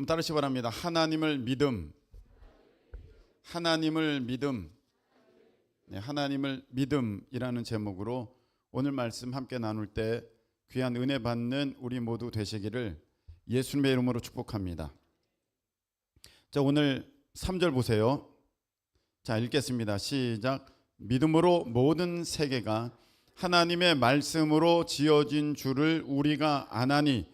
한번 따르시 바랍니다. 하나님을 믿음. 하나님을 믿음. 네, 하나님을 믿음이라는 제목으로 오늘 말씀 함께 나눌 때 귀한 은혜 받는 우리 모두 되시기를 예수님의 이름으로 축복합니다. 자, 오늘 3절 보세요. 자, 읽겠습니다. 시작. 믿음으로 모든 세계가 하나님의 말씀으로 지어진 줄을 우리가 아나니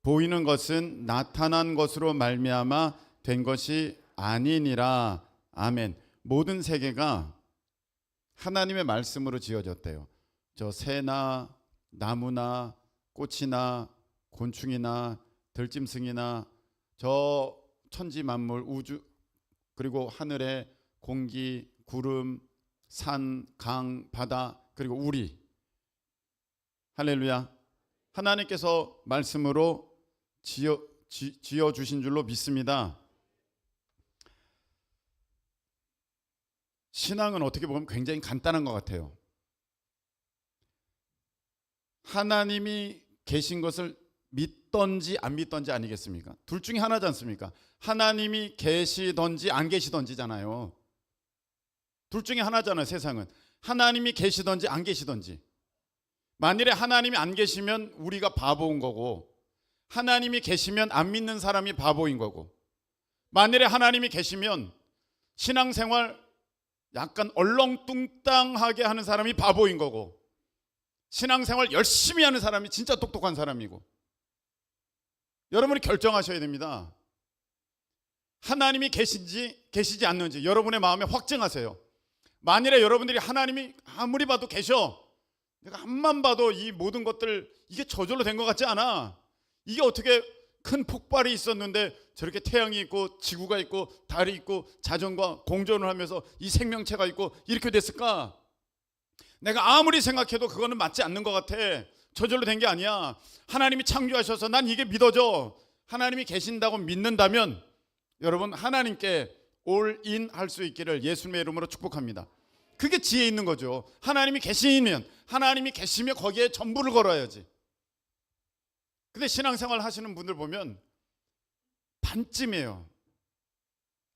보이는 것은 나타난 것으로 말미암아 된 것이 아니니라. 아멘. 모든 세계가 하나님의 말씀으로 지어졌대요. 저 새나 나무나 꽃이나 곤충이나 들짐승이나 저 천지 만물 우주 그리고 하늘의 공기, 구름, 산, 강, 바다 그리고 우리. 할렐루야. 하나님께서 말씀으로 지어 주신 줄로 믿습니다. 신앙은 어떻게 보면 굉장히 간단한 것 같아요. 하나님이 계신 것을 믿던지 안 믿던지 아니겠습니까? 둘 중에 하나지 않습니까? 하나님이 계시던지 안 계시던지잖아요. 둘 중에 하나잖아요. 세상은 하나님이 계시던지 안 계시던지. 만일에 하나님이 안 계시면 우리가 바보인 거고, 하나님이 계시면 안 믿는 사람이 바보인 거고, 만일에 하나님이 계시면 신앙생활 약간 얼렁뚱땅하게 하는 사람이 바보인 거고, 신앙생활 열심히 하는 사람이 진짜 똑똑한 사람이고. 여러분이 결정하셔야 됩니다. 하나님이 계신지 계시지 않는지 여러분의 마음에 확증하세요. 만일에 여러분들이 하나님이 아무리 봐도 계셔, 내가 앞만 봐도 이 모든 것들 이게 저절로 된 것 같지 않아. 이게 어떻게 큰 폭발이 있었는데 저렇게 태양이 있고 지구가 있고 달이 있고 자전과 공존을 하면서 이 생명체가 있고 이렇게 됐을까? 내가 아무리 생각해도 그거는 맞지 않는 것 같아. 저절로 된 게 아니야. 하나님이 창조하셔서 난 이게 믿어져. 하나님이 계신다고 믿는다면 여러분 하나님께 올인 할 수 있기를 예수님의 이름으로 축복합니다. 그게 지혜 있는 거죠. 하나님이 계시면, 하나님이 계시면 거기에 전부를 걸어야지. 근데 신앙생활 하시는 분들 보면 반쯤이에요.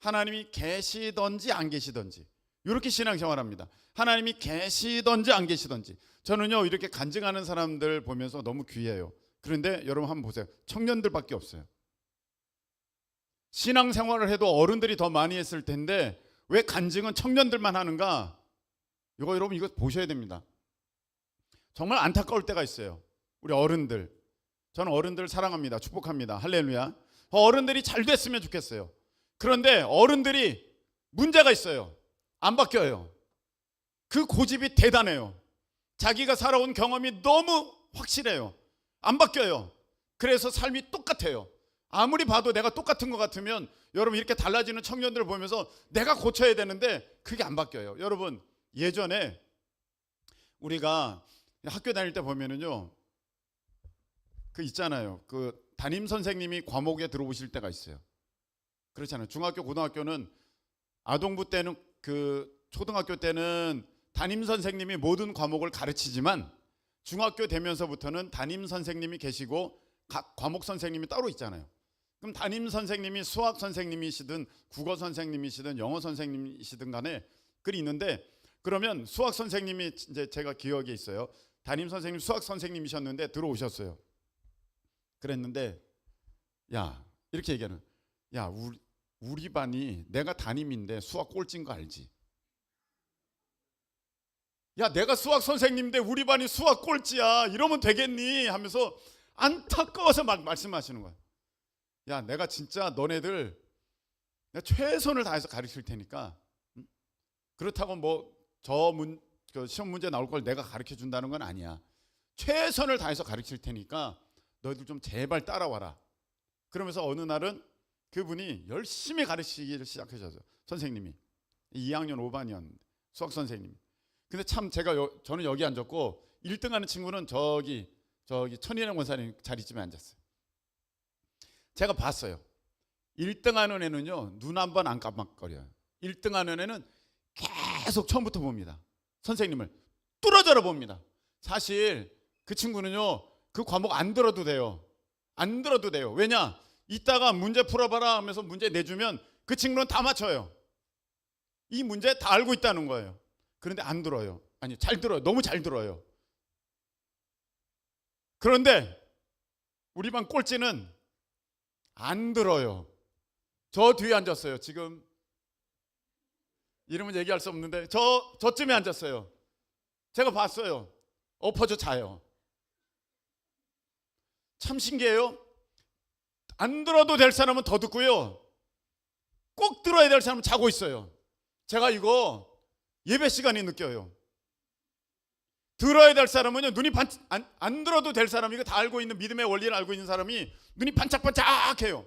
하나님이 계시던지 안 계시던지. 이렇게 신앙생활합니다. 하나님이 계시던지 안 계시던지. 저는요 이렇게 간증하는 사람들 보면서 너무 귀해요. 그런데 여러분 한번 보세요. 청년들밖에 없어요. 신앙생활을 해도 어른들이 더 많이 했을 텐데 왜 간증은 청년들만 하는가? 이거 여러분 이거 보셔야 됩니다. 정말 안타까울 때가 있어요. 우리 어른들. 저는 어른들 사랑합니다. 축복합니다. 할렐루야. 어른들이 잘 됐으면 좋겠어요. 그런데 어른들이 문제가 있어요. 안 바뀌어요. 그 고집이 대단해요. 자기가 살아온 경험이 너무 확실해요. 안 바뀌어요. 그래서 삶이 똑같아요. 아무리 봐도 내가 똑같은 것 같으면 여러분 이렇게 달라지는 청년들을 보면서 내가 고쳐야 되는데 그게 안 바뀌어요. 여러분 예전에 우리가 학교 다닐 때 보면은요 그 있잖아요. 그 담임 선생님이 과목에 들어오실 때가 있어요. 그렇잖아요. 중학교 고등학교는 아동부 때는 그 초등학교 때는 담임 선생님이 모든 과목을 가르치지만 중학교 되면서부터는 담임 선생님이 계시고 각 과목 선생님이 따로 있잖아요. 그럼 담임 선생님이 수학 선생님이시든 국어 선생님이시든 영어 선생님이시든 간에 그리 있는데 그러면 수학 선생님이 이제 제가 기억에 있어요. 담임 선생님 수학 선생님이셨는데 들어오셨어요. 그랬는데 야 이렇게 얘기하는 야 우리 반이 내가 담임인데 수학 꼴찌인 거 알지? 야 내가 수학 선생님인데 우리 반이 수학 꼴찌야 이러면 되겠니? 하면서 안타까워서 막 말씀하시는 거야. 야 내가 진짜 너네들 내가 최선을 다해서 가르칠 테니까 그렇다고 뭐 시험 문제 나올 걸 내가 가르쳐 준다는 건 아니야. 최선을 다해서 가르칠 테니까 너희들 좀 제발 따라와라. 그러면서 어느 날은 그분이 열심히 가르치기를 시작하셨어요. 선생님이 2학년 5반이었는데 수학 선생님이. 근데 참 저는 여기 앉았고 1등하는 친구는 저기 천인영 원사님 자리쯤에 앉았어요. 제가 봤어요. 1등하는 애는요 눈 한 번 안 깜빡거려요. 1등하는 애는 계속 처음부터 봅니다. 선생님을 뚫어져라 봅니다. 사실 그 친구는요 그 과목 안 들어도 돼요. 안 들어도 돼요. 왜냐? 이따가 문제 풀어봐라 하면서 문제 내주면 그 친구는 다 맞춰요. 이 문제 다 알고 있다는 거예요. 그런데 안 들어요. 아니, 잘 들어요. 너무 잘 들어요. 그런데 우리 반 꼴찌는 안 들어요. 저 뒤에 앉았어요. 지금 이름은 얘기할 수 없는데 저쯤에 앉았어요. 제가 봤어요. 엎어져 자요. 참 신기해요. 안 들어도 될 사람은 더 듣고요, 꼭 들어야 될 사람은 자고 있어요. 제가 이거 예배 시간이 느껴요. 들어야 될 사람은요, 눈이 안 들어도 될 사람, 이거 다 알고 있는, 믿음의 원리를 알고 있는 사람이 눈이 반짝반짝해요.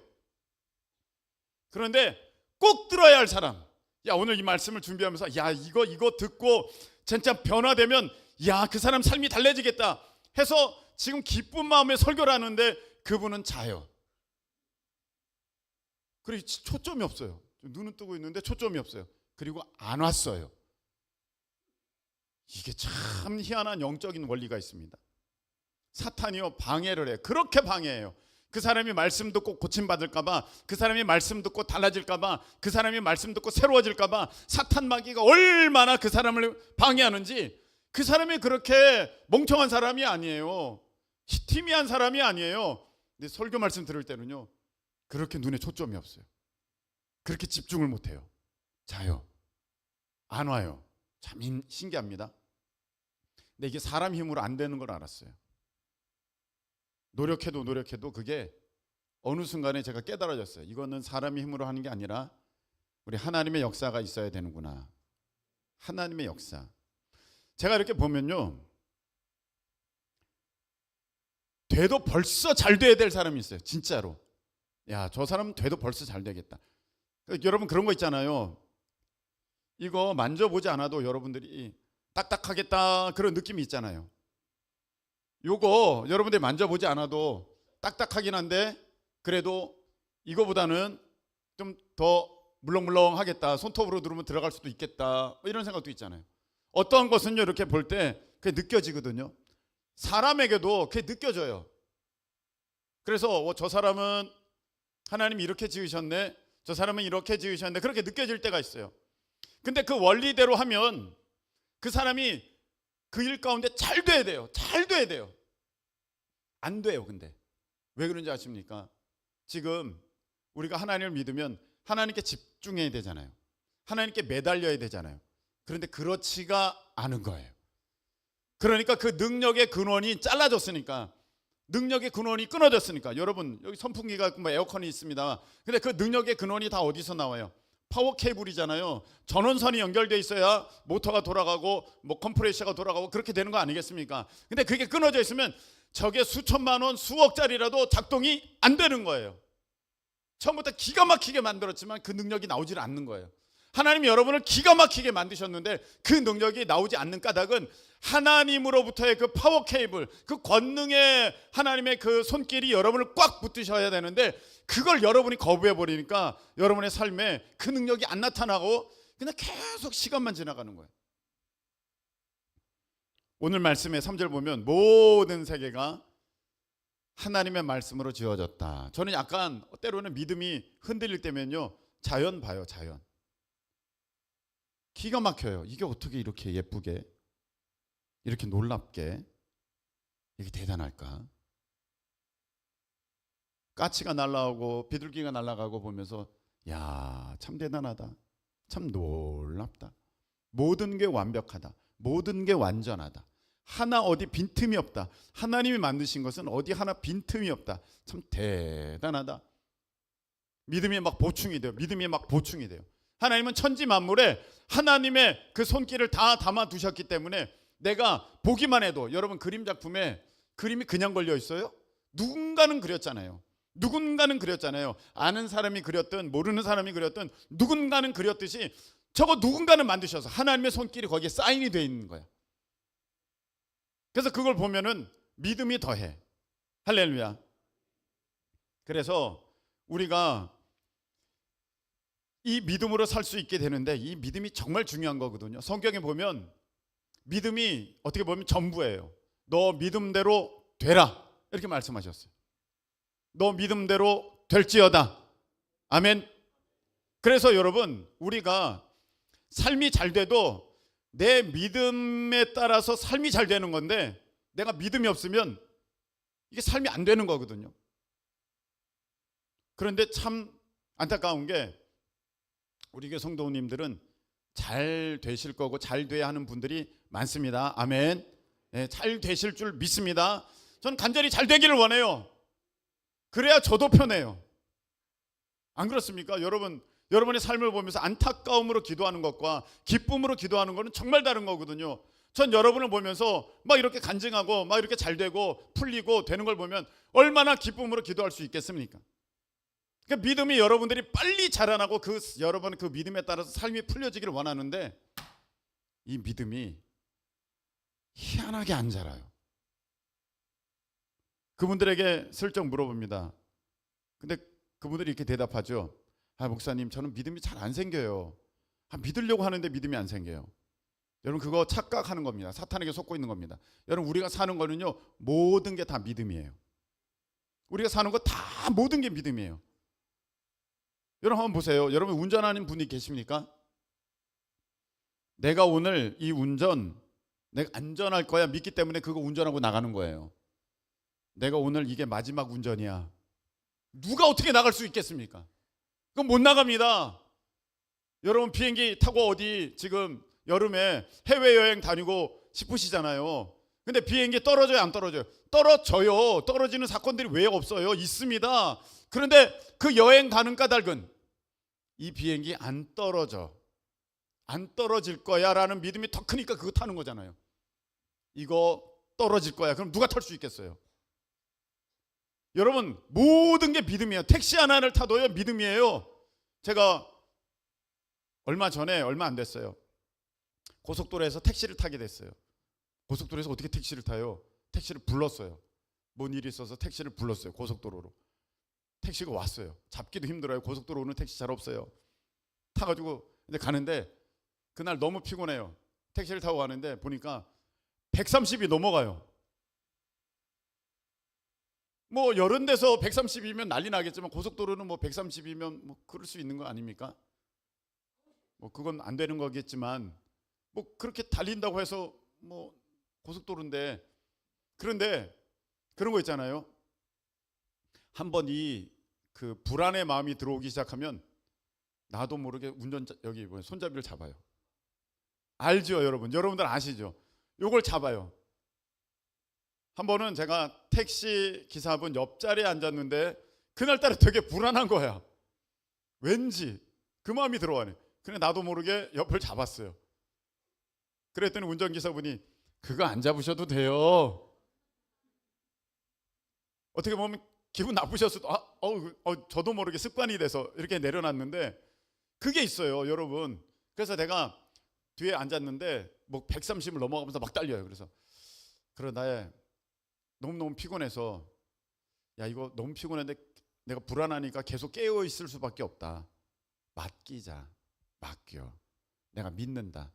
그런데 꼭 들어야 할 사람, 야, 오늘 이 말씀을 준비하면서 야, 이거 듣고 진짜 변화되면 야, 그 사람 삶이 달라지겠다 해서 지금 기쁜 마음에 설교를 하는데 그분은 자요. 그리고 초점이 없어요. 눈은 뜨고 있는데 초점이 없어요. 그리고 안 왔어요. 이게 참 희한한 영적인 원리가 있습니다. 사탄이요, 방해를 해요. 그렇게 방해해요. 그 사람이 말씀 듣고 고침받을까봐, 그 사람이 말씀 듣고 달라질까봐, 그 사람이 말씀 듣고 새로워질까봐 사탄 마귀가 얼마나 그 사람을 방해하는지. 그 사람이 그렇게 멍청한 사람이 아니에요. 희미한 사람이 아니에요. 근데 설교 말씀 들을 때는요, 그렇게 눈에 초점이 없어요. 그렇게 집중을 못해요. 자요. 안 와요. 참 신기합니다. 근데 이게 사람 힘으로 안 되는 걸 알았어요. 노력해도 그게 어느 순간에 제가 깨달아졌어요. 이거는 사람의 힘으로 하는 게 아니라 우리 하나님의 역사가 있어야 되는구나. 하나님의 역사. 제가 이렇게 보면요, 돼도 벌써 잘 돼야 될 사람이 있어요. 진짜로. 야, 저 사람은 돼도 벌써 잘 되겠다. 여러분 그런 거 있잖아요. 이거 만져보지 않아도 여러분들이 딱딱하겠다 그런 느낌이 있잖아요. 요거 여러분들이 만져보지 않아도 딱딱하긴 한데 그래도 이거보다는 좀 더 물렁물렁하겠다, 손톱으로 누르면 들어갈 수도 있겠다, 이런 생각도 있잖아요. 어떠한 것은요, 이렇게 볼 때 그게 느껴지거든요. 사람에게도 그게 느껴져요. 그래서 저 사람은 하나님이 이렇게 지으셨네, 저 사람은 이렇게 지으셨네, 그렇게 느껴질 때가 있어요. 근데 그 원리대로 하면 그 사람이 그 일 가운데 잘 돼야 돼요. 잘 돼야 돼요. 안 돼요. 근데 왜 그런지 아십니까? 지금 우리가 하나님을 믿으면 하나님께 집중해야 되잖아요. 하나님께 매달려야 되잖아요. 그런데 그렇지가 않은 거예요. 그러니까 그 능력의 근원이 잘라졌으니까, 능력의 근원이 끊어졌으니까. 여러분 여기 선풍기가 있고 에어컨이 있습니다. 근데 그 능력의 근원이 다 어디서 나와요? 파워 케이블이잖아요. 전원선이 연결돼 있어야 모터가 돌아가고 컴프레셔가 돌아가고 그렇게 되는 거 아니겠습니까? 근데 그게 끊어져 있으면 저게 수천만 원, 수억짜리라도 작동이 안 되는 거예요. 처음부터 기가 막히게 만들었지만 그 능력이 나오질 않는 거예요. 하나님이 여러분을 기가 막히게 만드셨는데 그 능력이 나오지 않는 까닭은 하나님으로부터의 그 파워 케이블, 그 권능의 하나님의 그 손길이 여러분을 꽉 붙드셔야 되는데 그걸 여러분이 거부해 버리니까 여러분의 삶에 그 능력이 안 나타나고 그냥 계속 시간만 지나가는 거예요. 오늘 말씀의 3절 보면 모든 세계가 하나님의 말씀으로 지어졌다. 저는 약간 때로는 믿음이 흔들릴 때면요, 자연 봐요. 자연. 기가 막혀요. 이게 어떻게 이렇게 예쁘게, 이렇게 놀랍게, 이게 대단할까? 까치가 날아오고 비둘기가 날아가고 보면서 야, 참 대단하다, 참 놀랍다, 모든 게 완벽하다, 모든 게 완전하다, 하나 어디 빈틈이 없다, 하나님이 만드신 것은 어디 하나 빈틈이 없다, 참 대단하다. 믿음이 막 보충이 돼요. 믿음이 막 보충이 돼요. 하나님은 천지 만물에 하나님의 그 손길을 다 담아 두셨기 때문에 내가 보기만 해도, 여러분 그림 작품에 그림이 그냥 걸려 있어요? 누군가는 그렸잖아요. 누군가는 그렸잖아요. 아는 사람이 그렸든 모르는 사람이 그렸든 누군가는 그렸듯이 저거 누군가는 만드셔서 하나님의 손길이 거기에 사인이 되어 있는 거야. 그래서 그걸 보면은 믿음이 더해. 할렐루야. 그래서 우리가 이 믿음으로 살 수 있게 되는데 이 믿음이 정말 중요한 거거든요. 성경에 보면 믿음이 어떻게 보면 전부예요. 너 믿음대로 되라, 이렇게 말씀하셨어요. 너 믿음대로 될지어다. 아멘. 그래서 여러분, 우리가 삶이 잘 돼도 내 믿음에 따라서 삶이 잘 되는 건데, 내가 믿음이 없으면 이게 삶이 안 되는 거거든요. 그런데 참 안타까운 게, 우리 교회 성도님들은 잘 되실 거고 잘 돼야 하는 분들이 많습니다. 아멘. 네, 잘 되실 줄 믿습니다. 저는 간절히 잘 되기를 원해요. 그래야 저도 편해요. 안 그렇습니까? 여러분의 삶을 보면서 안타까움으로 기도하는 것과 기쁨으로 기도하는 것은 정말 다른 거거든요. 전 여러분을 보면서 막 이렇게 간증하고 막 이렇게 잘 되고 풀리고 되는 걸 보면 얼마나 기쁨으로 기도할 수 있겠습니까? 그러니까 믿음이 여러분들이 빨리 자라나고 여러분 그 믿음에 따라서 삶이 풀려지기를 원하는데, 이 믿음이 희한하게 안 자라요. 그분들에게 슬쩍 물어봅니다. 근데 그분들이 이렇게 대답하죠. 목사님, 저는 믿음이 잘 안 생겨요. 믿으려고 하는데 믿음이 안 생겨요. 여러분, 그거 착각하는 겁니다. 사탄에게 속고 있는 겁니다. 여러분, 우리가 사는 거는요, 모든 게 다 믿음이에요. 우리가 사는 거 다 모든 게 믿음이에요. 여러분 한번 보세요. 여러분 운전하는 분이 계십니까? 내가 오늘 이 운전 내가 안전할 거야 믿기 때문에 그거 운전하고 나가는 거예요. 내가 오늘 이게 마지막 운전이야. 누가 어떻게 나갈 수 있겠습니까? 그건 못 나갑니다. 여러분 비행기 타고 어디 지금 여름에 해외여행 다니고 싶으시잖아요. 근데 비행기 떨어져요, 안 떨어져요? 떨어져요. 떨어지는 사건들이 왜 없어요? 있습니다. 그런데 그 여행 가는 까닭은 이 비행기 안 떨어져, 안 떨어질 거야 라는 믿음이 더 크니까 그거 타는 거잖아요. 이거 떨어질 거야. 그럼 누가 탈 수 있겠어요? 여러분 모든 게 믿음이에요. 택시 하나를 타도요 믿음이에요. 제가 얼마 안 됐어요. 고속도로에서 택시를 타게 됐어요. 고속도로에서 어떻게 택시를 타요? 택시를 불렀어요. 뭔 일이 있어서 택시를 불렀어요. 고속도로로. 택시가 왔어요. 잡기도 힘들어요. 고속도로 오는 택시 잘 없어요. 타가지고 이제 가는데 그날 너무 피곤해요. 택시를 타고 가는데 보니까 130이 넘어가요. 뭐 여러 데서 130이면 난리 나겠지만 고속도로는 뭐 130이면 뭐 그럴 수 있는 거 아닙니까? 뭐 그건 안 되는 거겠지만 뭐 그렇게 달린다고 해서 뭐 고속도로인데, 그런데 그런 거 있잖아요. 한번 그 불안의 마음이 들어오기 시작하면 나도 모르게 여기 손잡이를 잡아요. 알죠, 여러분? 여러분들 아시죠? 요걸 잡아요. 한 번은 제가 택시 기사분 옆자리에 앉았는데 그날따라 되게 불안한 거야. 왠지 그 마음이 들어가네. 근데 나도 모르게 옆을 잡았어요. 그랬더니 운전기사분이 그거 안 잡으셔도 돼요. 어떻게 보면 기분 나쁘셨어도 저도 모르게 습관이 돼서 이렇게 내려놨는데 그게 있어요, 여러분. 그래서 내가 뒤에 앉았는데 뭐 130을 넘어가면서 막 달려요. 그러나 너무 피곤해서 야 이거 너무 피곤한데 내가 불안하니까 계속 깨어 있을 수밖에 없다. 맡겨. 내가 믿는다.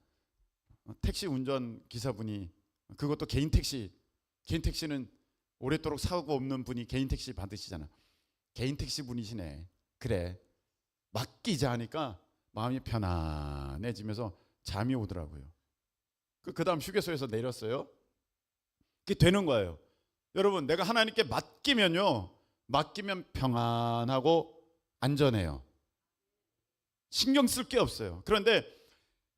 택시 운전 기사분이, 그것도 개인 택시는 오랫도록 사고 없는 분이 개인 택시 받으시잖아. 개인 택시 분이시네. 그래, 맡기자 하니까 마음이 편안해지면서 잠이 오더라고요. 그 다음 휴게소에서 내렸어요. 그게 되는 거예요. 여러분, 내가 하나님께 맡기면 평안하고 안전해요. 신경 쓸 게 없어요. 그런데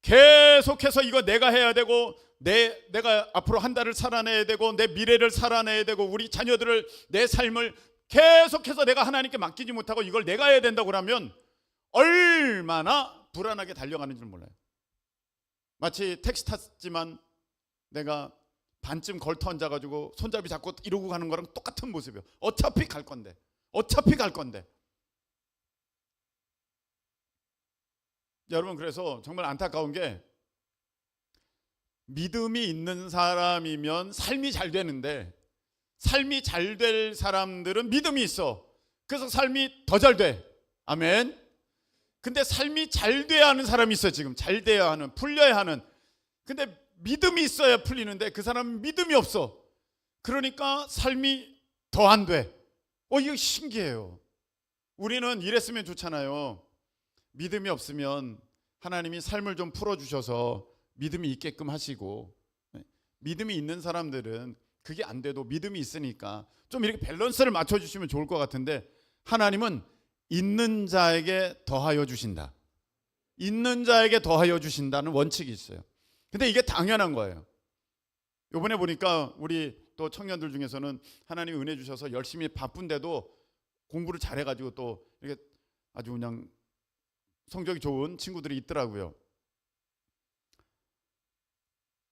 계속해서 이거 내가 해야 되고 내가 앞으로 한 달을 살아내야 되고 내 미래를 살아내야 되고 우리 자녀들을, 내 삶을 계속해서 내가 하나님께 맡기지 못하고 이걸 내가 해야 된다고 하면 얼마나 불안하게 달려가는지 몰라요. 마치 택시 탔지만 내가 반쯤 걸터 앉아가지고 손잡이 잡고 이러고 가는 거랑 똑같은 모습이에요. 어차피 갈 건데. 여러분, 그래서 정말 안타까운 게 믿음이 있는 사람이면 삶이 잘 되는데, 삶이 잘 될 사람들은 믿음이 있어. 그래서 삶이 더 잘 돼. 아멘. 근데 삶이 잘 돼야 하는 사람이 있어요. 지금 잘 돼야 하는, 풀려야 하는. 근데 믿음이 있어야 풀리는데 그 사람은 믿음이 없어. 그러니까 삶이 더 안 돼. 이거 신기해요. 우리는 이랬으면 좋잖아요. 믿음이 없으면 하나님이 삶을 좀 풀어주셔서 믿음이 있게끔 하시고, 믿음이 있는 사람들은 그게 안 돼도 믿음이 있으니까 좀 이렇게 밸런스를 맞춰주시면 좋을 것 같은데, 하나님은 있는 자에게 더하여 주신다. 있는 자에게 더하여 주신다는 원칙이 있어요. 근데 이게 당연한 거예요. 이번에 보니까 우리 또 청년들 중에서는 하나님이 은혜 주셔서 열심히 바쁜데도 공부를 잘해가지고 또 이렇게 아주 그냥 성적이 좋은 친구들이 있더라고요.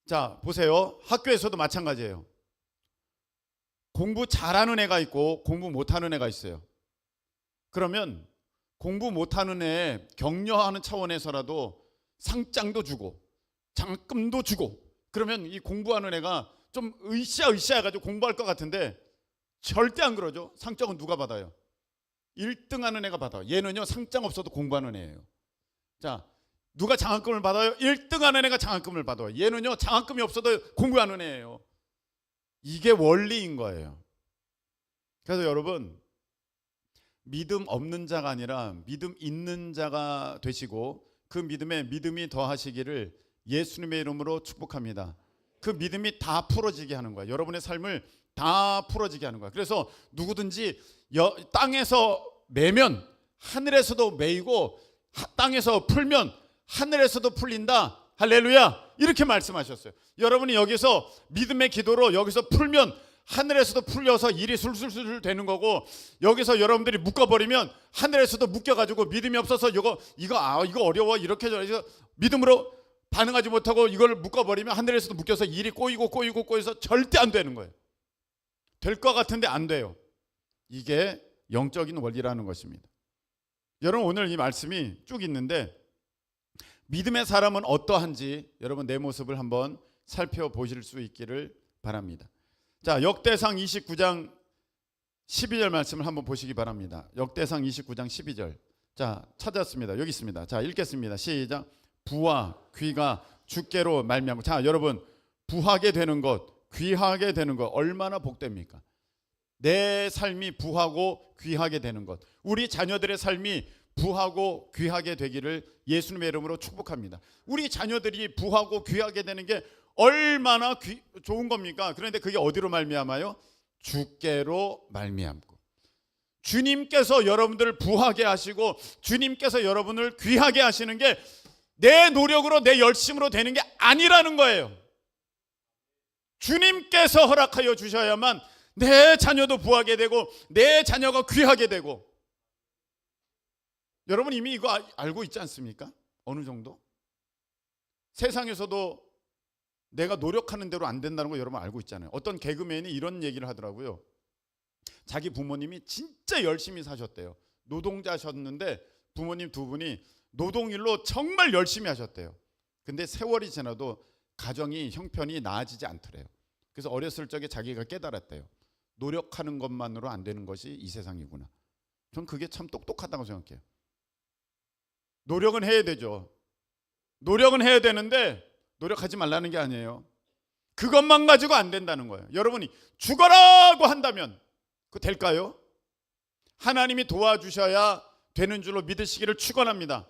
자, 보세요. 학교에서도 마찬가지예요. 공부 잘하는 애가 있고 공부 못하는 애가 있어요. 그러면 공부 못하는 애 격려하는 차원에서라도 상장도 주고 장학금도 주고, 그러면 이 공부하는 애가 좀 으쌰으쌰 해가지고 공부할 것 같은데 절대 안 그러죠. 상장은 누가 받아요? 1등 하는 애가 받아요. 얘는요, 상장 없어도 공부하는 애예요. 자, 누가 장학금을 받아요? 1등 하는 애가 장학금을 받아요. 얘는요, 장학금이 없어도 공부하는 애예요. 이게 원리인 거예요. 그래서 여러분, 믿음 없는 자가 아니라 믿음 있는 자가 되시고 그 믿음에 믿음이 더하시기를 예수님의 이름으로 축복합니다. 그 믿음이 다 풀어지게 하는 거야. 여러분의 삶을 다 풀어지게 하는 거야. 그래서 누구든지 땅에서 매면 하늘에서도 매이고 땅에서 풀면 하늘에서도 풀린다. 할렐루야. 이렇게 말씀하셨어요. 여러분이 여기서 믿음의 기도로 여기서 풀면 하늘에서도 풀려서 일이 술술술 되는 거고, 여기서 여러분들이 묶어버리면 하늘에서도 묶여가지고 믿음이 없어서 이거 어려워 이렇게 해서 믿음으로 반응하지 못하고 이걸 묶어버리면 하늘에서도 묶여서 일이 꼬이고 절대 안 되는 거예요. 될 것 같은데 안 돼요. 이게 영적인 원리라는 것입니다. 여러분, 오늘 이 말씀이 쭉 있는데 믿음의 사람은 어떠한지 여러분 내 모습을 한번 살펴보실 수 있기를 바랍니다. 자, 역대상 29장 12절 말씀을 한번 보시기 바랍니다. 역대상 29장 12절. 자, 찾았습니다. 여기 있습니다. 자, 읽겠습니다. 시작. 부와 귀가 주께로 말미암고. 자, 여러분, 부하게 되는 것, 귀하게 되는 것 얼마나 복됩니까? 내 삶이 부하고 귀하게 되는 것, 우리 자녀들의 삶이 부하고 귀하게 되기를 예수님의 이름으로 축복합니다. 우리 자녀들이 부하고 귀하게 되는 게 얼마나 좋은 겁니까? 그런데 그게 어디로 말미암아요? 주께로 말미암고. 주님께서 여러분들을 부하게 하시고 주님께서 여러분을 귀하게 하시는 게 내 노력으로 내 열심으로 되는 게 아니라는 거예요. 주님께서 허락하여 주셔야만 내 자녀도 부하게 되고 내 자녀가 귀하게 되고. 여러분 이미 이거 알고 있지 않습니까? 어느 정도? 세상에서도 내가 노력하는 대로 안 된다는 거 여러분 알고 있잖아요. 어떤 개그맨이 이런 얘기를 하더라고요. 자기 부모님이 진짜 열심히 사셨대요. 노동자셨는데 부모님 두 분이 노동일로 정말 열심히 하셨대요. 근데 세월이 지나도 가정이 형편이 나아지지 않더래요. 그래서 어렸을 적에 자기가 깨달았대요. 노력하는 것만으로 안 되는 것이 이 세상이구나. 전 그게 참 똑똑하다고 생각해요. 노력은 해야 되죠. 노력은 해야 되는데 노력하지 말라는 게 아니에요. 그것만 가지고 안 된다는 거예요. 여러분이 죽어라고 한다면 그거 될까요? 하나님이 도와주셔야 되는 줄로 믿으시기를 축원합니다.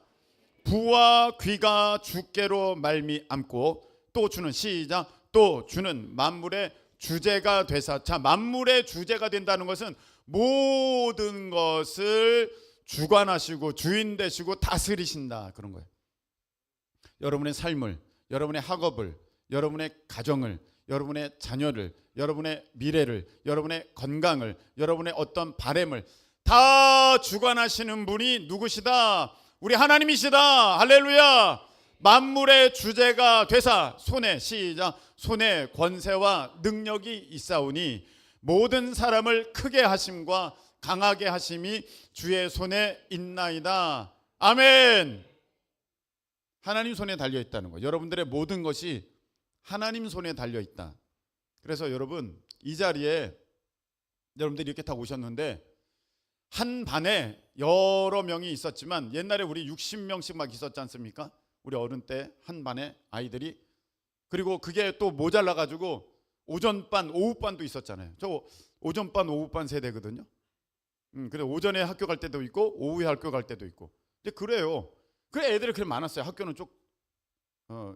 부와 귀가 주께로 말미암고 또 주는, 시작, 또 주는 만물의 주제가 되사. 자, 만물의 주제가 된다는 것은 모든 것을 주관하시고 주인 되시고 다스리신다, 그런 거예요. 여러분의 삶을, 여러분의 학업을, 여러분의 가정을, 여러분의 자녀를, 여러분의 미래를, 여러분의 건강을, 여러분의 어떤 바램을 다 주관하시는 분이 누구시다? 우리 하나님이시다. 할렐루야. 만물의 주제가 되사. 손에, 시작, 손에 권세와 능력이 있사오니 모든 사람을 크게 하심과 강하게 하심이 주의 손에 있나이다. 아멘. 하나님 손에 달려 있다는 거예요. 여러분들의 모든 것이 하나님 손에 달려 있다. 그래서 여러분 이 자리에 여러분들이 이렇게 다 오셨는데 한 반에 여러 명이 있었지만 옛날에 우리 60명씩 막 있었지 않습니까? 우리 어른 때 한 반에 아이들이. 그리고 그게 또 모자라 가지고 오전반 오후반도 있었잖아요. 저 오전반 오후반 세대거든요. 그래 오전에 학교 갈 때도 있고 오후에 학교 갈 때도 있고. 이제 그래요. 그래 애들이 그렇게 많았어요. 학교는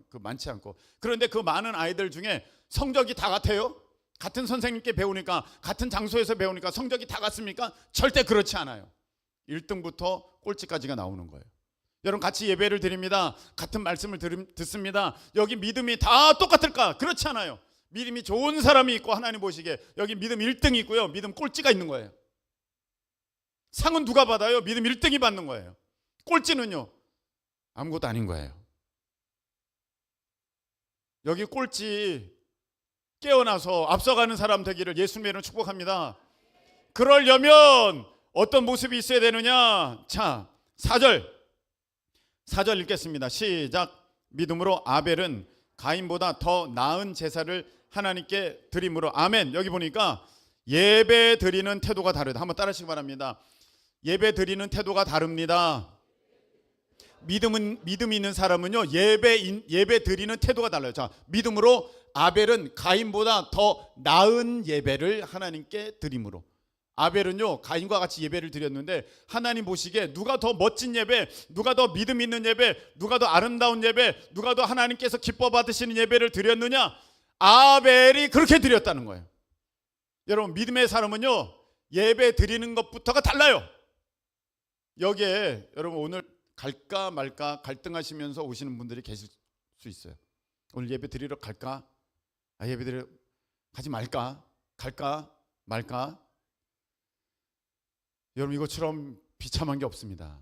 그 많지 않고. 그런데 그 많은 아이들 중에 성적이 다 같아요? 같은 선생님께 배우니까 같은 장소에서 배우니까 성적이 다 같습니까? 절대 그렇지 않아요. 1등부터 꼴찌까지가 나오는 거예요. 여러분 같이 예배를 드립니다. 같은 말씀을 듣습니다. 여기 믿음이 다 똑같을까? 그렇지 않아요. 믿음이 좋은 사람이 있고 하나님 보시기에 여기 믿음 1등이 있고요. 믿음 꼴찌가 있는 거예요. 상은 누가 받아요? 믿음 1등이 받는 거예요. 꼴찌는요? 아무것도 아닌 거예요. 여기 꼴찌 깨어나서 앞서가는 사람 되기를 예수님의 이름으로 축복합니다. 그러려면 어떤 모습이 있어야 되느냐? 자, 4절 읽겠습니다. 시작. 믿음으로 아벨은 가인보다 더 나은 제사를 하나님께 드림으로. 아멘. 여기 보니까 예배 드리는 태도가 다르다. 한번 따라하시기 바랍니다. 예배 드리는 태도가 다릅니다. 믿음 있는 사람은요 예배 드리는 태도가 달라요. 자, 믿음으로 아벨은 가인보다 더 나은 예배를 하나님께 드림으로. 아벨은요 가인과 같이 예배를 드렸는데 하나님 보시기에 누가 더 멋진 예배, 누가 더 믿음 있는 예배, 누가 더 아름다운 예배, 누가 더 하나님께서 기뻐 받으시는 예배를 드렸느냐? 아벨이 그렇게 드렸다는 거예요. 여러분 믿음의 사람은요 예배 드리는 것부터가 달라요. 여기에 여러분 오늘 갈까 말까 갈등하시면서 오시는 분들이 계실 수 있어요. 오늘 예배 드리러 갈까? 예배 드리러 가지 말까? 갈까 말까? 여러분 이것처럼 비참한 게 없습니다.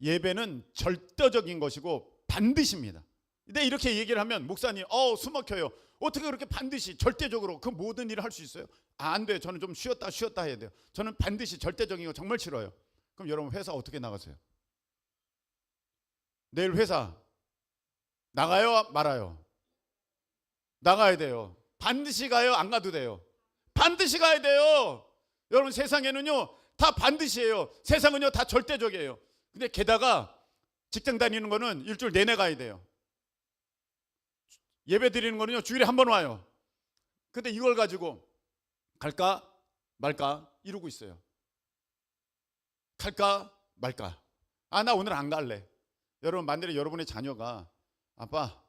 예배는 절대적인 것이고 반드시입니다. 근데 이렇게 얘기를 하면 목사님 숨막혀요. 어떻게 그렇게 반드시 절대적으로 그 모든 일을 할 수 있어요? 안 돼요. 저는 좀 쉬었다 해야 돼요. 저는 반드시 절대적인 거 정말 싫어요. 그럼 여러분 회사 어떻게 나가세요? 내일 회사 나가요? 말아요? 나가야 돼요. 반드시 가요? 안 가도 돼요? 반드시 가야 돼요. 여러분 세상에는요 다 반드시예요. 세상은요 다 절대적이에요. 근데 게다가 직장 다니는 거는 일주일 내내 가야 돼요. 예배 드리는 거는요 주일에 한 번 와요. 근데 이걸 가지고 갈까 말까 이러고 있어요. 갈까 말까. 나 오늘 안 갈래. 여러분 만일에 여러분의 자녀가 아빠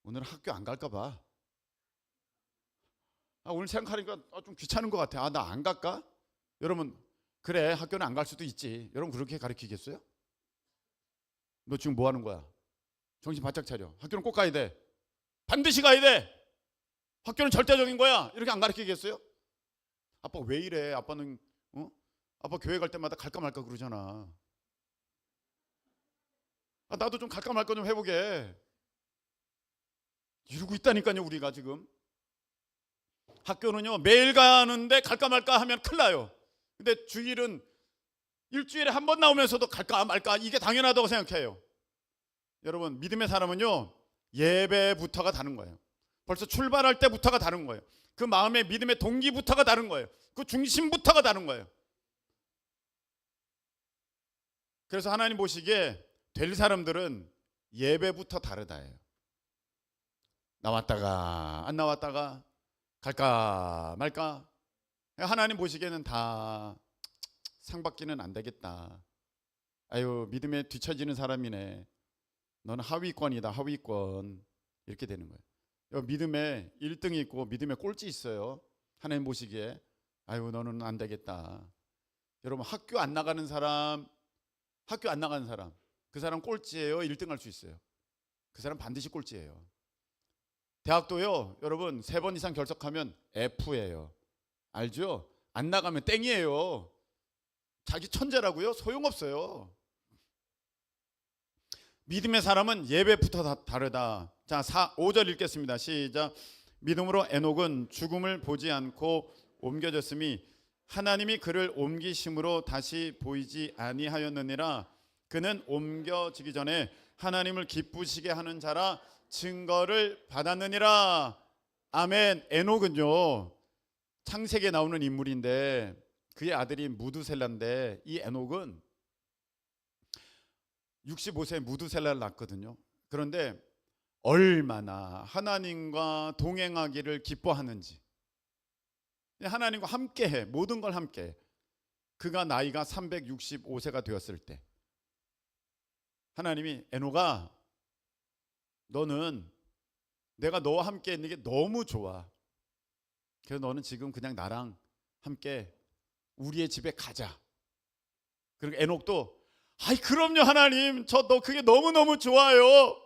오늘 학교 안 갈까 봐. 오늘 생각하니까 좀 귀찮은 것 같아. 나 안 갈까? 여러분 그래 학교는 안 갈 수도 있지. 여러분 그렇게 가르치겠어요? 너 지금 뭐 하는 거야? 정신 바짝 차려. 학교는 꼭 가야 돼. 반드시 가야 돼. 학교는 절대적인 거야. 이렇게 안 가르치겠어요? 아빠 왜 이래? 아빠는 아빠 교회 갈 때마다 갈까 말까 그러잖아. 나도 좀 갈까 말까 좀 해보게. 이러고 있다니까요 우리가 지금. 학교는요 매일 가는데 갈까 말까 하면 큰일 나요. 근데 주일은 일주일에 한 번 나오면서도 갈까 말까 이게 당연하다고 생각해요. 여러분 믿음의 사람은요 예배부터가 다른 거예요. 벌써 출발할 때부터가 다른 거예요. 그 마음의 믿음의 동기부터가 다른 거예요. 그 중심부터가 다른 거예요. 그래서 하나님 보시기에 될 사람들은 예배부터 다르다예요. 나왔다가 안 나왔다가 갈까 말까. 하나님 보시기에는 다 상받기는 안 되겠다. 아유 믿음에 뒤처지는 사람이네. 너는 하위권이다 하위권. 이렇게 되는 거예요. 믿음에 1등이 있고 믿음에 꼴찌 있어요. 하나님 보시기에 아유 너는 안 되겠다. 여러분 학교 안 나가는 사람 그 사람 꼴찌예요? 1등 할 수 있어요? 그 사람 반드시 꼴찌예요. 대학도요 여러분 3번 이상 결석하면 F예요. 알죠? 안 나가면 땡이에요. 자기 천재라고요? 소용없어요. 믿음의 사람은 예배부터 다르다. 자 5절 읽겠습니다. 시작. 믿음으로 에녹은 죽음을 보지 않고 옮겨졌음이 하나님이 그를 옮기심으로 다시 보이지 아니하였느니라. 그는 옮겨지기 전에 하나님을 기쁘시게 하는 자라 증거를 받았느니라. 아멘. 에녹은요 창세기에 나오는 인물인데 그의 아들이 무두셀라인데 이 에녹은 65세에 무두셀라를 낳거든요. 그런데 얼마나 하나님과 동행하기를 기뻐하는지 하나님과 함께해. 모든 걸 함께해. 그가 나이가 365세가 되었을 때 하나님이 에녹아, 너는 내가 너와 함께 있는 게 너무 좋아. 그래서 너는 지금 그냥 나랑 함께 우리의 집에 가자. 그리고 에녹도 아이 그럼요 하나님, 저 너 그게 너무너무 좋아요.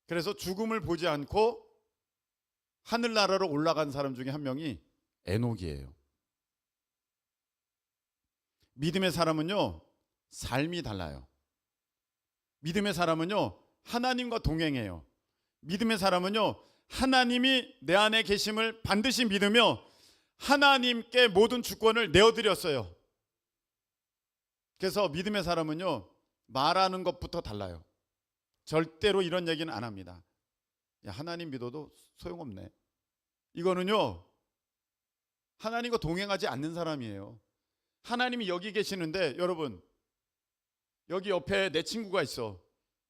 그래서 죽음을 보지 않고 하늘나라로 올라간 사람 중에 한 명이 에녹이에요. 믿음의 사람은요 삶이 달라요. 믿음의 사람은요 하나님과 동행해요. 믿음의 사람은요 하나님이 내 안에 계심을 반드시 믿으며 하나님께 모든 주권을 내어드렸어요. 그래서 믿음의 사람은요 말하는 것부터 달라요. 절대로 이런 얘기는 안 합니다. 야, 하나님 믿어도 소용없네. 이거는요 하나님과 동행하지 않는 사람이에요. 하나님이 여기 계시는데, 여러분 여기 옆에 내 친구가 있어.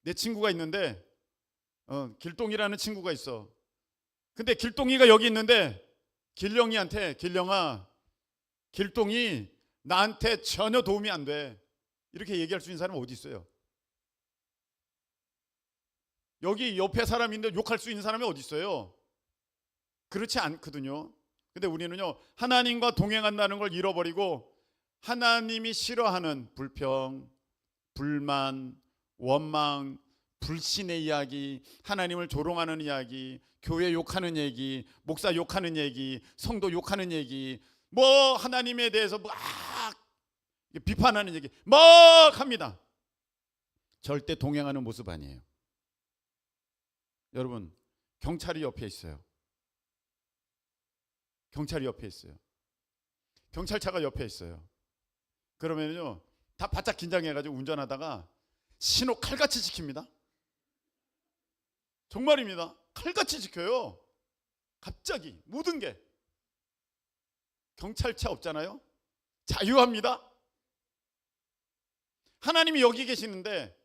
내 친구가 있는데 길동이라는 친구가 있어. 근데 길동이가 여기 있는데 길령이한테 길령아, 길동이 나한테 전혀 도움이 안 돼. 이렇게 얘기할 수 있는 사람은 어디 있어요? 여기 옆에 사람인데 욕할 수 있는 사람이 어디 있어요? 그렇지 않거든요. 근데 우리는요 하나님과 동행한다는 걸 잃어버리고 하나님이 싫어하는 불평, 불만, 원망, 불신의 이야기, 하나님을 조롱하는 이야기, 교회 욕하는 얘기, 목사 욕하는 얘기, 성도 욕하는 얘기, 뭐 하나님에 대해서 막 비판하는 얘기 막 합니다. 절대 동행하는 모습 아니에요. 여러분 경찰이 옆에 있어요. 경찰이 옆에 있어요. 경찰차가 옆에 있어요. 그러면요 다 바짝 긴장해가지고 운전하다가 신호 칼같이 지킵니다. 정말입니다. 칼같이 지켜요. 갑자기 모든 게. 경찰차 없잖아요. 자유합니다. 하나님이 여기 계시는데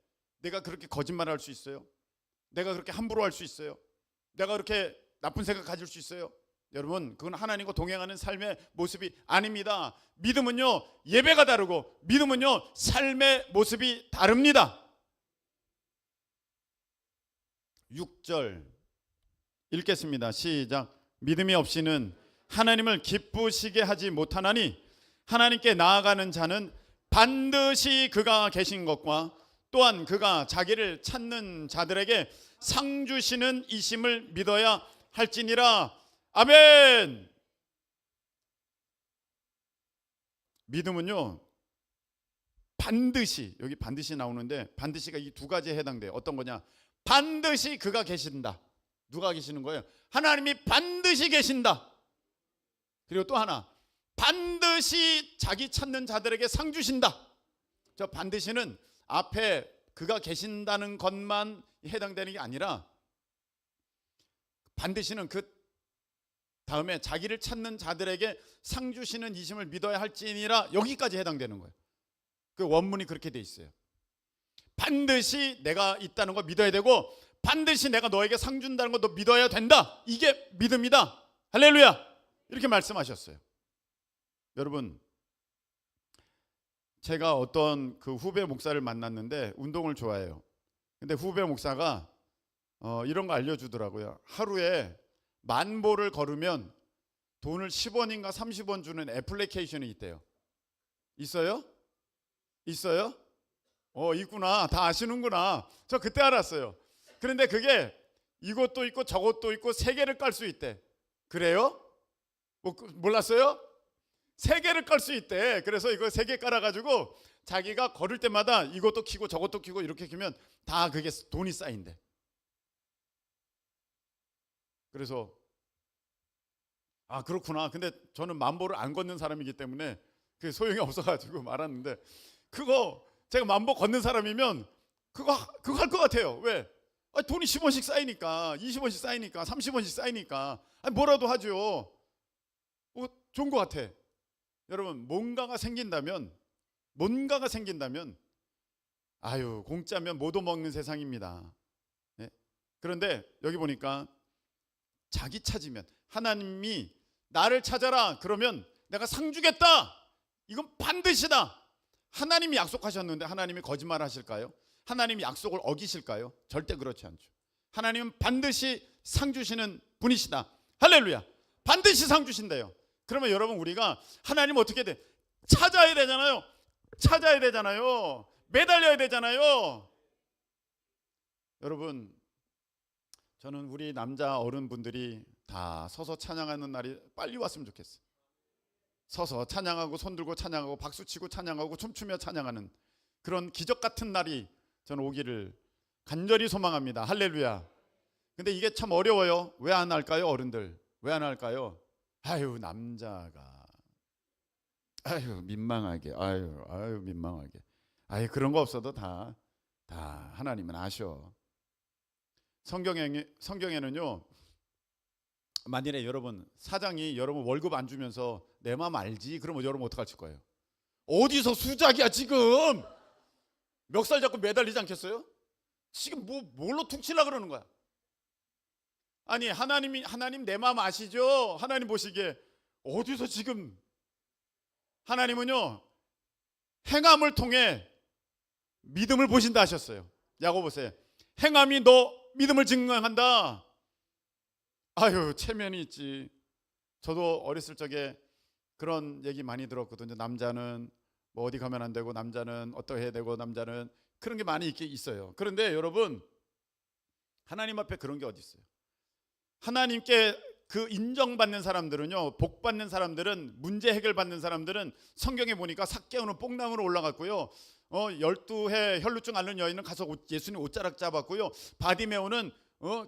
내가 그렇게 거짓말할 수 있어요? 내가 그렇게 함부로 할 수 있어요? 내가 그렇게 나쁜 생각 가질 수 있어요? 여러분 그건 하나님과 동행하는 삶의 모습이 아닙니다. 믿음은요 예배가 다르고 믿음은요 삶의 모습이 다릅니다. 6절 읽겠습니다. 시작. 믿음이 없이는 하나님을 기쁘시게 하지 못하나니 하나님께 나아가는 자는 반드시 그가 계신 것과 또한 그가 자기를 찾는 자들에게 상 주시는 이심을 믿어야 할지니라. 아멘. 믿음은요 반드시, 여기 반드시 나오는데 반드시가 이 두 가지에 해당돼요. 어떤 거냐? 반드시 그가 계신다. 누가 계시는 거예요? 하나님이 반드시 계신다. 그리고 또 하나, 반드시 자기 찾는 자들에게 상 주신다. 저 반드시는 앞에 그가 계신다는 것만 해당되는 게 아니라 반드시는 그 다음에 자기를 찾는 자들에게 상 주시는 이심을 믿어야 할지니라, 여기까지 해당되는 거예요. 그 원문이 그렇게 돼 있어요. 반드시 내가 있다는 거 믿어야 되고 반드시 내가 너에게 상 준다는 거 너 믿어야 된다. 이게 믿음이다. 할렐루야. 이렇게 말씀하셨어요. 여러분 제가 어떤 그 후배 목사를 만났는데 운동을 좋아해요. 근데 후배 목사가 이런 거 알려주더라고요. 하루에 10,000보를 걸으면 돈을 10원인가 30원 주는 애플리케이션이 있대요. 있어요? 있어요? 있구나. 다 아시는구나. 저 그때 알았어요. 그런데 그게 이것도 있고 저것도 있고 3개를 깔 수 있대. 그래요? 몰랐어요? 3개를 깔 수 있대. 그래서 이거 3개 깔아가지고 자기가 걸을 때마다 이것도 키고 저것도 키고 이렇게 키면 다 그게 돈이 쌓인대. 그래서 그렇구나. 근데 저는 10,000보를 안 걷는 사람이기 때문에 그게 소용이 없어가지고 말았는데, 그거 제가 10,000보 걷는 사람이면 그거 할 것 같아요. 왜? 돈이 10원씩 쌓이니까, 20원씩 쌓이니까, 30원씩 쌓이니까 뭐라도 하죠. 좋은 것 같아. 여러분 뭔가가 생긴다면 공짜면 못 얻어먹는 세상입니다. 네? 그런데 여기 보니까 자기 찾으면, 하나님이 나를 찾아라. 그러면 내가 상 주겠다. 이건 반드시다. 하나님이 약속하셨는데 하나님이 거짓말 하실까요? 하나님이 약속을 어기실까요? 절대 그렇지 않죠. 하나님은 반드시 상 주시는 분이시다. 할렐루야. 반드시 상 주신대요. 그러면 여러분, 우리가 하나님 어떻게 돼? 찾아야 되잖아요. 찾아야 되잖아요. 매달려야 되잖아요. 여러분, 저는 우리 남자 어른분들이 다 서서 찬양하는 날이 빨리 왔으면 좋겠어요. 서서 찬양하고 손 들고 찬양하고 박수치고 찬양하고 춤추며 찬양하는 그런 기적 같은 날이 저는 오기를 간절히 소망합니다. 할렐루야. 근데 이게 참 어려워요. 왜 안 할까요? 어른들 왜 안 할까요? 아유, 남자가 아유 민망하게, 아유 민망하게. 아유, 그런 거 없어도 다 하나님은 아셔. 성경에는요, 만일에 여러분 사장이 여러분 월급 안 주면서 내 마음 알지? 그러면 여러분 어떡하실 거예요? 어디서 수작이야 지금? 멱살 잡고 매달리지 않겠어요? 지금 뭘로 퉁치려 그러는 거야? 아니, 하나님 내 마음 아시죠? 하나님 보시기에 어디서 지금. 하나님은요, 행함을 통해 믿음을 보신다 하셨어요. 야고보서에 행함이 너 믿음을 증명한다. 아유, 체면이 있지. 저도 어렸을 적에 그런 얘기 많이 들었거든요. 남자는 뭐 어디 가면 안 되고, 남자는 어떠해야 되고, 남자는 그런 게 많이 있어요. 그런데 여러분, 하나님 앞에 그런 게 어디 있어요? 하나님께 그 인정받는 사람들은요, 복 받는 사람들은, 문제 해결 받는 사람들은 성경에 보니까 삭개오는 뽕나무로 올라갔고요, 12해 혈루증 앓는 여인은 가서 예수님 옷자락 잡았고요, 바디메오는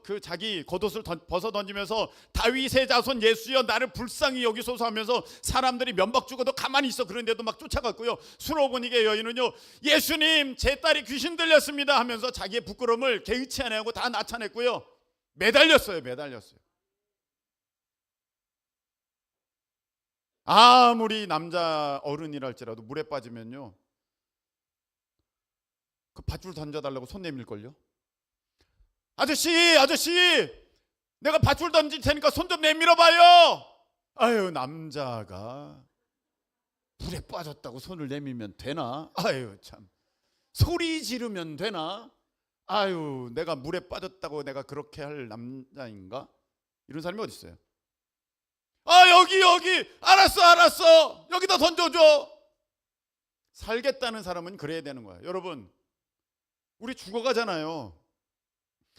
그 자기 겉옷을 벗어 던지면서 다윗의 자손 예수여 나를 불쌍히 여기소서 하면서 사람들이 면박 주고도 가만히 있어. 그런데도 막 쫓아갔고요, 수로보니게 여인은요, 예수님 제 딸이 귀신 들렸습니다 하면서 자기의 부끄러움을 개의치 않고 다 나타냈고요, 매달렸어요. 아무리 남자 어른이랄지라도 물에 빠지면요, 그 밧줄 던져달라고 손 내밀걸요. 아저씨 내가 밧줄 던질 테니까 손 좀 내밀어봐요. 아유, 남자가 물에 빠졌다고 손을 내밀면 되나? 아유, 참, 소리 지르면 되나? 아유, 내가 물에 빠졌다고 내가 그렇게 할 남자인가? 이런 사람이 어디 있어요? 아, 여기 알았어 여기다 던져줘. 살겠다는 사람은 그래야 되는 거예요. 여러분, 우리 죽어가잖아요.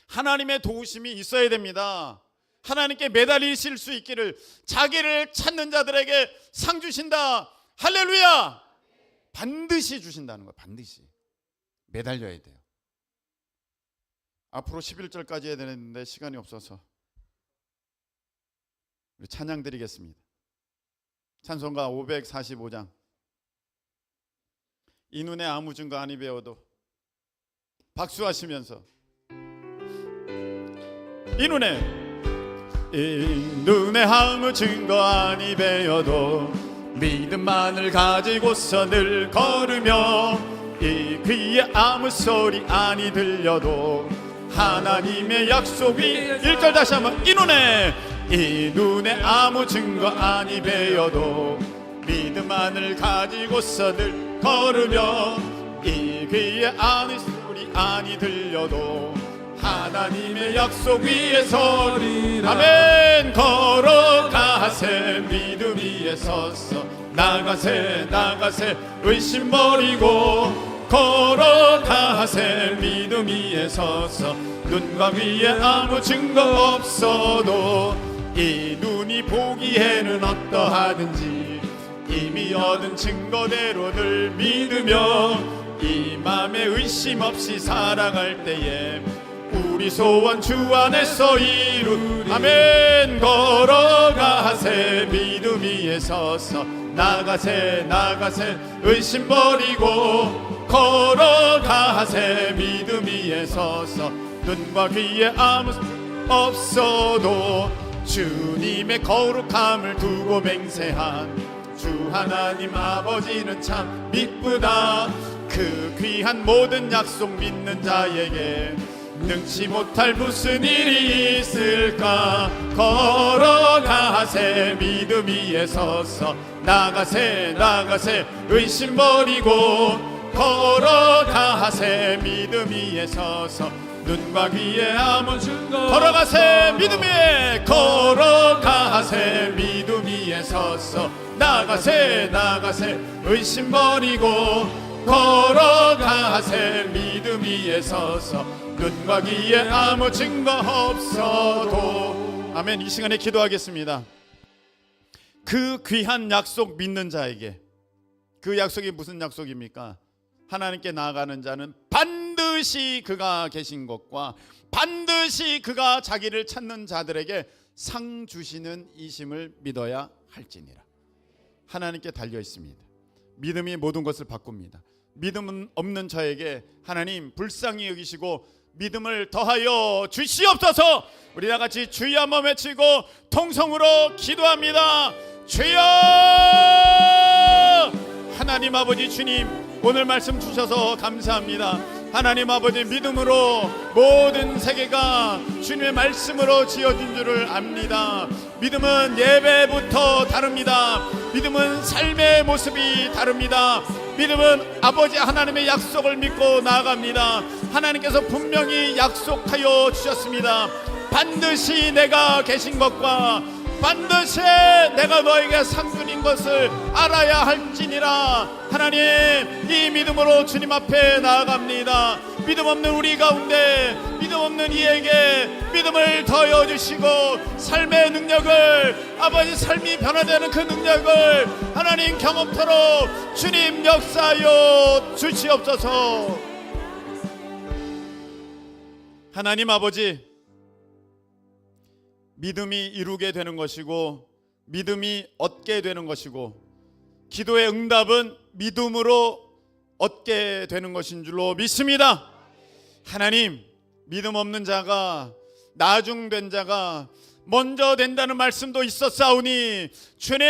하나님의 도우심이 있어야 됩니다. 하나님께 매달리실 수 있기를. 자기를 찾는 자들에게 상 주신다. 할렐루야. 반드시 주신다는 거예요. 반드시 매달려야 돼요. 앞으로 11절까지 해야 되는데 시간이 없어서 우리 찬양 드리겠습니다. 찬송가 545장. 이 눈에 아무 증거 아니 배워도, 박수하시면서 이 눈에 아무 증거 아니 배워도 믿음만을 가지고서 늘 걸으며, 이 귀에 아무 소리 아니 들려도 하나님의 약속이. 1절 다시 한번. 이 눈에 아무 증거 아니 배워도 믿음만을 가지고서 늘 걸으며, 이 귀에 아무 소리 아니 들려도 하나님의 약속 위에 서리라. 아멘. 걸어가세 믿음 위에 서서, 나가세 의심 버리고, 걸어가세 믿음 위에 서서, 눈과 귀에 아무 증거 없어도 이 눈이 보기에는 어떠하든지 이미 얻은 증거대로 늘 믿으며, 이 맘에 의심 없이 살아갈 때에 우리 소원 주 안에서 이루리. 아멘. 걸어가세 믿음 위에 서서, 나가세 의심 버리고, 걸어가세 믿음 위에 서서, 눈과 귀에 아무 없어도 주님의 거룩함을 두고 맹세한 주 하나님 아버지는 참 미쁘다. 그 귀한 모든 약속 믿는 자에게 능치 못할 무슨 일이 있을까. 걸어가세 믿음 위에 서서 나가세 나가세 의심 버리고 걸어가세 믿음 위에 서서 눈과 귀에 아무 증거 걸어가세 믿음 위에 걸어가세 믿음 위에 서서 나가세 나가세 의심 버리고 걸어가세 믿음 위에 서서 눈과 귀에 아무 증거 없어도. 아멘. 이 시간에 기도하겠습니다. 그 귀한 약속 믿는 자에게, 그 약속이 무슨 약속입니까? 하나님께 나아가는 자는 반드시 그가 계신 것과 반드시 그가 자기를 찾는 자들에게 상 주시는 이심을 믿어야 할지니라. 하나님께 달려 있습니다. 믿음이 모든 것을 바꿉니다. 믿음은 없는 저에게 하나님 불쌍히 여기시고 믿음을 더하여 주시옵소서. 우리 다 같이 주여 한번 외치고 통성으로 기도합니다. 주여! 하나님 아버지 주님, 오늘 말씀 주셔서 감사합니다. 하나님 아버지, 믿음으로 모든 세계가 주님의 말씀으로 지어진 줄을 압니다. 믿음은 예배부터 다릅니다. 믿음은 삶의 모습이 다릅니다. 믿음은 아버지 하나님의 약속을 믿고 나아갑니다. 하나님께서 분명히 약속하여 주셨습니다. 반드시 내가 계신 것과 반드시 내가 너에게 상주인 것을 알아야 할지니라. 하나님, 이 믿음으로 주님 앞에 나아갑니다. 믿음 없는 우리 가운데, 믿음 없는 이에게 믿음을 더하여 주시고 삶의 능력을, 아버지 삶이 변화되는 그 능력을 하나님 경험토록 주님 역사하여 주시옵소서. 하나님 아버지, 믿음이 이루게 되는 것이고 믿음이 얻게 되는 것이고 기도의 응답은 믿음으로 얻게 되는 것인 줄로 믿습니다. 하나님, 믿음 없는 자가, 나중된 자가 먼저 된다는 말씀도 있었사오니 주님,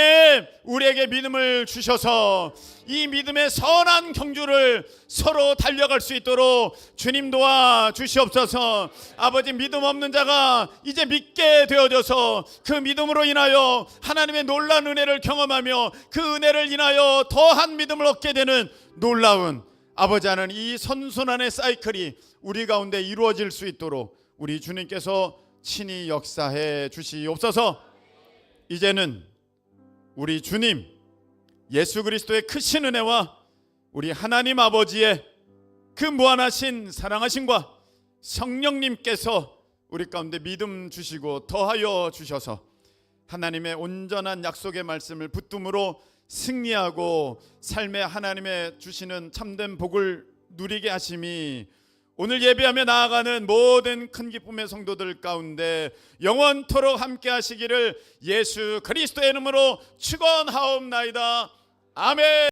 우리에게 믿음을 주셔서 이 믿음의 선한 경주를 서로 달려갈 수 있도록 주님 도와 주시옵소서. 아버지, 믿음 없는 자가 이제 믿게 되어져서 그 믿음으로 인하여 하나님의 놀라운 은혜를 경험하며 그 은혜를 인하여 더한 믿음을 얻게 되는 놀라운, 아버지 하나님, 이 선순환의 사이클이 우리 가운데 이루어질 수 있도록 우리 주님께서 친히 역사해 주시옵소서. 이제는 우리 주님 예수 그리스도의 크신 은혜와 우리 하나님 아버지의 그 무한하신 사랑하심과 성령님께서 우리 가운데 믿음 주시고 더하여 주셔서 하나님의 온전한 약속의 말씀을 붙듦으로 승리하고 삶의 하나님의 주시는 참된 복을 누리게 하심이 오늘 예배하며 나아가는 모든 큰 기쁨의 성도들 가운데 영원토록 함께 하시기를 예수 그리스도의 이름으로 축원하옵나이다. 아멘.